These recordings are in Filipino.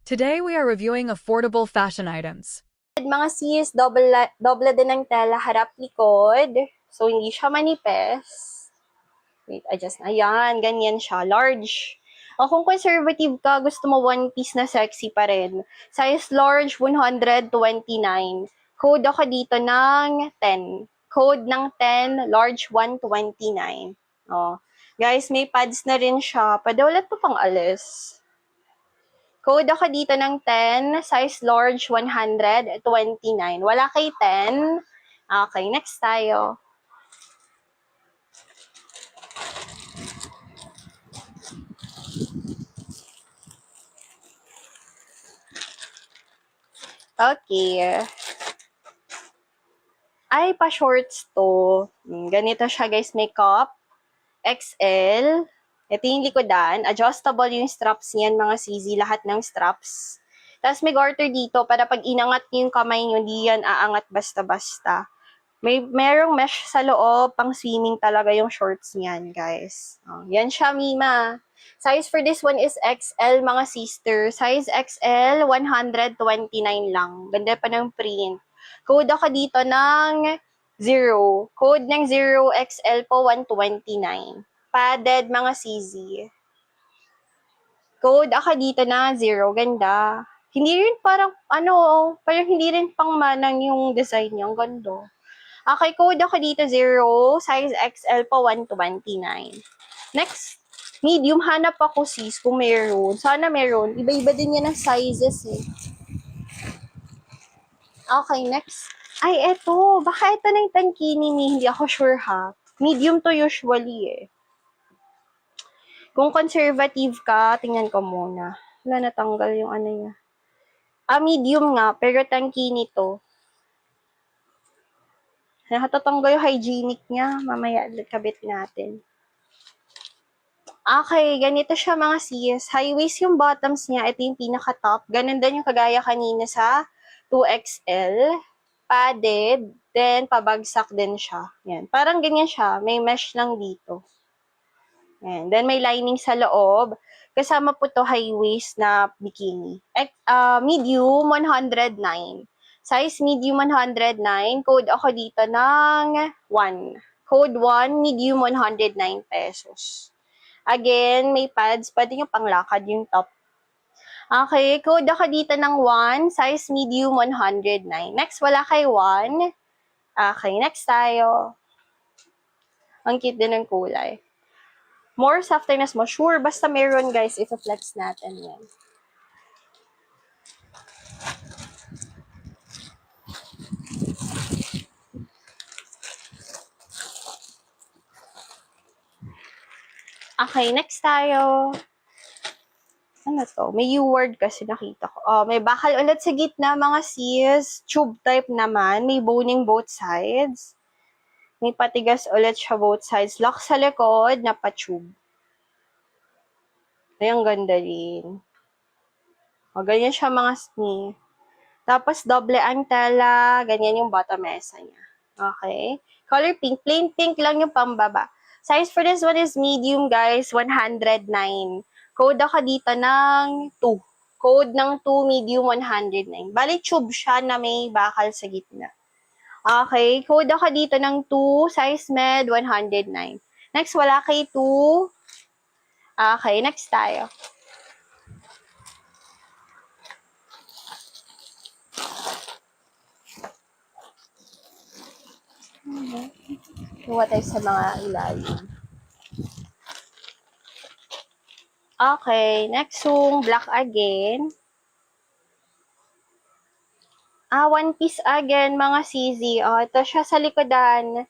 Today we are reviewing affordable fashion items. Mga sis, doble din ng tela harap-likod. So, hindi siya manipes. Wait, adjust na. Ayan, ganyan siya. Large. O kung conservative ka, gusto mo one piece na sexy pa rin. Size large, 129. Code ako dito ng 10. Code ng 10, large 129. Oh. Guys, may pads na rin siya. Pwede ulit po pang alis. Code ako dito ng 10, size large 129. Wala kay 10. Okay, next tayo. Okay. Ay, pa-shorts to. Ganito siya guys, may cup. XL. Ito yung likodan. Adjustable yung straps niyan, mga CZ. Lahat ng straps. Tapos may garter dito para pag inangat yung kamay nyo, hindi yan aangat basta-basta. Merong mesh sa loob, pang swimming talaga yung shorts niyan, guys. Oh, yan siya, Mima. Size for this one is XL, mga sister. Size XL, 129 lang. Ganda pa ng print. Code ako dito ng 0. Code ng 0XL po, 129. Padded, mga CZ. Code ako dito na 0. Ganda. Hindi rin parang hindi rin pang manang yung design niya. Ang ganda. Okay, code ako dito 0, size XL po 129. Next, medium, hanap ako sis kung meron. Sana meron. Iba-iba din yan ng sizes eh. Okay, next. Ay, eto. Baka ito na yung tankini ni. Hindi ako sure ha. Medium to usually eh. Kung conservative ka, tingnan ko muna. Wala, natanggal yung ano niya. Medium nga, pero tankini to. Nakatatanggal yung hygienic niya. Mamaya kabit natin. Okay, ganito siya mga sis. High waist yung bottoms niya. Ito yung pinaka-top. Ganun din yung kagaya kanina sa 2XL. Padded. Then, pabagsak din siya. Yan. Parang ganyan siya. May mesh lang dito. Yan. Then, may lining sa loob. Kasama po to high waist na bikini. Medium, 109. Size medium, 109. Code ako dito ng 1. Code 1, medium, 109 pesos. Again, may pads. Pwede nyo panglakad yung top. Okay, code ako dito ng 1. Size medium, 109. Next, wala kay 1. Okay, next tayo. Ang cute din ng kulay. More softness mo. Sure, basta meron guys, i-flex natin yan. Okay, next tayo. Ano to? May U-word kasi nakita ko. Oh, may bakal ulit sa gitna, mga sis. Tube type naman. May boning both sides. May patigas ulit siya both sides. Lock sa likod na pa-tube. Ay, ang ganda rin. O, ganyan siya mga sni. Tapos, doble ang tela. Ganyan yung bottom mesa niya. Okay? Color pink. Plain pink lang yung pambaba. Size for this one is medium, guys. 109. Code ako dito ng 2. Code ng 2, medium, 109. Bali, tube siya na may bakal sa gitna. Okay. Code ako dito ng 2. Size med, 109. Next, wala kay 2. Okay. Next tayo. Kuha tayo sa mga ilalim. Okay, next yung black again. One piece again, mga CZ. Ito siya sa likodan.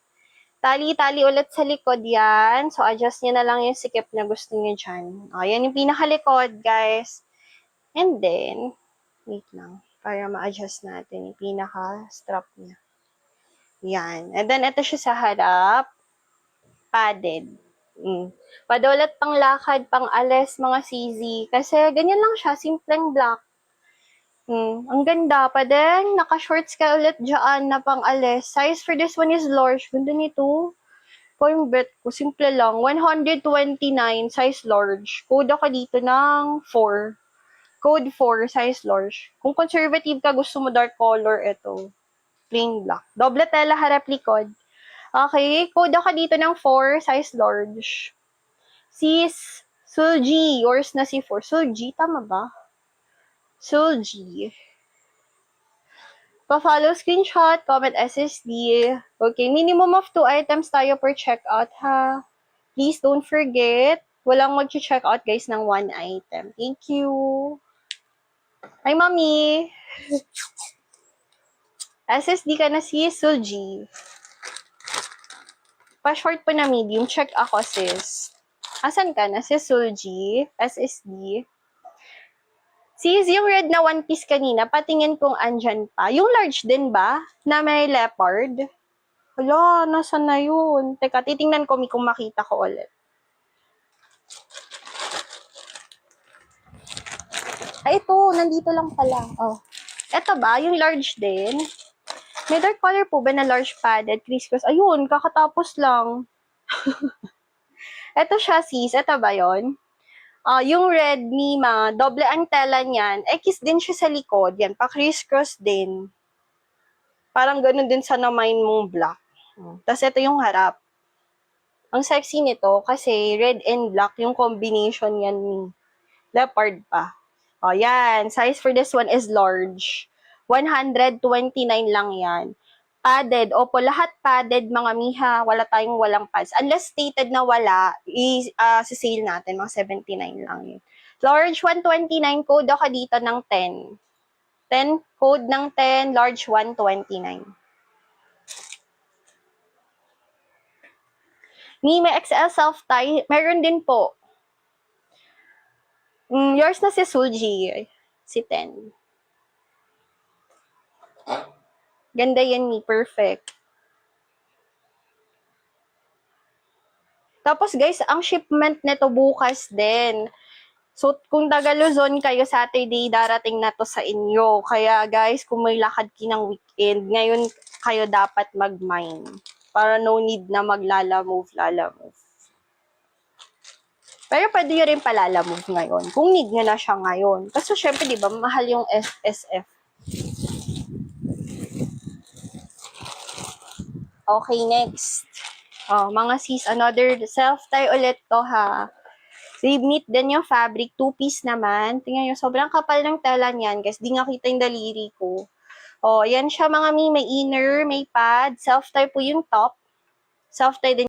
Tali-tali ulit sa likod yan. So, adjust nyo na lang yung sikip na gusto nyo dyan. Yan yung pinakalikod, guys. And then, wait lang, para ma-adjust natin yung pinaka-strap niya. Yan. And then, ito siya sa harap. Padded. Padulat pang lakad, pang alis, mga CZ. Kasi ganyan lang siya, simpleng black. Ang ganda pa din. Naka-shorts ka ulit dyan na pang alis. Size for this one is large. Ganda nito. Yung bet ko, simple lang. 129, size large. Code ako dito ng 4. Code 4, size large. Kung conservative ka, gusto mo dark color, ito. Plain black. Doble tela, harap likod. Okay, code ako dito ng 4, size large. Sis, Sulji, yours na si 4. Sulji, tama ba? Sulji. Pa-follow screenshot, comment SSD. Okay, minimum of 2 items tayo per checkout, ha? Please don't forget, walang mag-checkout guys ng 1 item. Thank you. Hi, Mami. SSD ka na si Sulji. Pa-short po na medium, check ako sis. Asan ka na? Si Sulji, SSD. Sis, yung red na one piece kanina, patingin kung andyan pa. Yung large din ba? Na may leopard? Hala, nasan na yun? Teka, titingnan ko kung makita ko ulit. Ay, ito. Nandito lang pala. Oh. Ito ba? Yung large din? May dark color po ba na large padded crisscross? Ayun, kakatapos lang. Ito siya, sis. Ito ba yon? Yung red Mima, doble ang tela niyan. X din siya sa likod. Yan, pa-crisscross din. Parang ganun din sa namain mong black. Tapos ito yung harap. Ang sexy nito kasi red and black yung combination yan ni leopard pa. Yan. Size for this one is large. 129 lang yan. Padded. Opo, lahat padded mga miha. Wala tayong walang pads. Unless stated na wala, sisale natin. Mga 79 lang yun. Large 129, code ako dito ng 10. 10, code ng 10, large 129. May XL self-tie. Meron din po. Yours na si Suji. Si 10. Ganda yan, Mi. Perfect. Tapos, guys, ang shipment nito bukas din. So, kung taga Luzon kayo, Saturday, darating na to sa inyo. Kaya, guys, kung may lakad ki ng weekend, ngayon kayo dapat mag-mine. Para no need na maglalamove. Pero pwede nyo rin palalamove ngayon. Kung need nyo na siya ngayon. Kasi, syempre, di ba, mahal yung SF. Okay, next. Mga sis, another self-tie ulit to, ha. Knit din yung fabric, 2-piece naman. Tingnan nyo, sobrang kapal ng tela niyan, guys. Di nga kita yung daliri ko. Yan siya mga may inner, may pad. Self-tie po yung top. Self-tie din